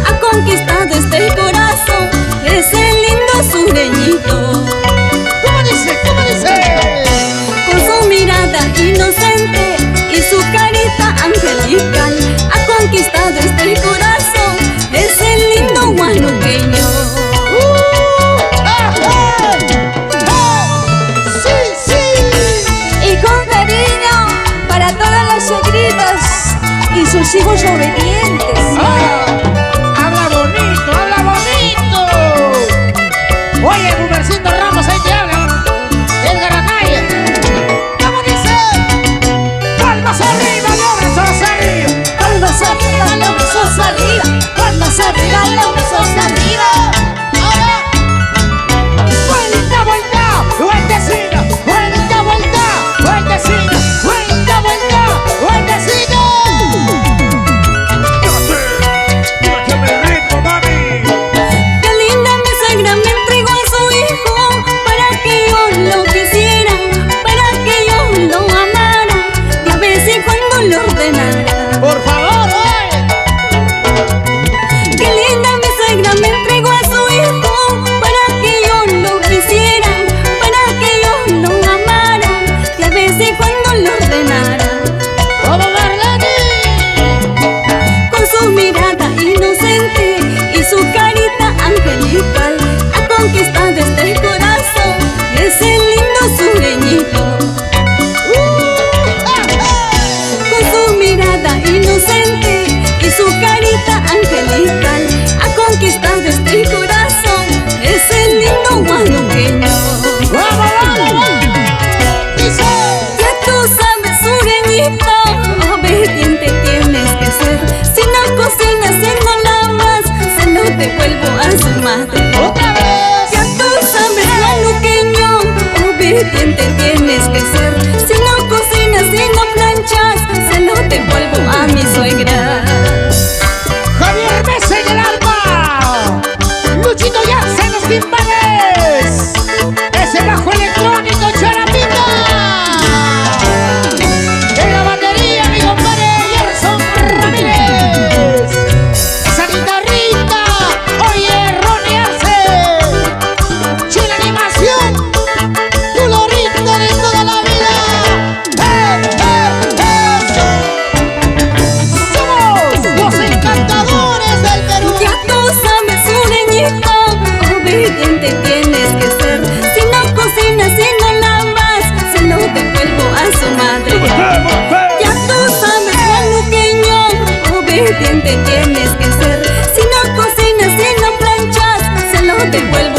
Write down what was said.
Ha conquistado este corazón, ese lindo sureñito. ¿Cómo dice? ¿Cómo dice? Con su mirada inocente y su carita angelical, ha conquistado este corazón, ese lindo guanuqueño. ¡Sí, sí! Y con cariño para todas las suegritas y sus hijos obedientes. ¡Habla bonito, habla bonito! Oye, Gumercindo Ramos, ahí te habla Edgar Anaya. ¿Cómo dice? ¡Palmas arriba, los brazos arriba! Palmas arriba, los brazos arriba. Palmas arriba, los brazos arriba. Ahora, vuelta, vuelta, vueltecita, vuelta, vuelta, vueltecita, vuelta, vuelta, vueltecita. Por favor, oye. Qué linda mi suegra me entregó a su hijo para que yo lo quisiera, para que yo lo amara, y a veces cuando lo ordenara. ¡Vamos, Marlene! Con su mirada inocente y su carita angelical, ha conquistado este corazón, ese lindo sureñito. Inocente y su carita angelical, ha conquistado este corazón, ese lindo guanuqueño. ¡Vamos, vamos, vamos! ¡Dice! Ya tú sabes, sureñito, obediente tienes que ser. Si no cocinas, si no lavas, se lo devuelvo a su madre. ¡Otra vez! Ya tú sabes, guanuqueño, obediente tienes que ser. Si no cocinas, si no planchas, se lo devuelvo a mi suegra. Javier Mesa en el alma, Luchito Yax en los timbales, ese bajo electrónico Charapita. En la batería mi compadre Gerson Ramírez, esa guitarrita, oye Ronnie Arce, chula animación, colorito de toda la vida. Los encantadores del Perú. Ya tú sabes, sureñito, obediente tienes que ser. Si no cocinas, si no lavas, se lo devuelvo a su madre. Ya tú sabes, guanuqueño, obediente tienes que ser. Si no cocinas, si no planchas, se lo devuelvo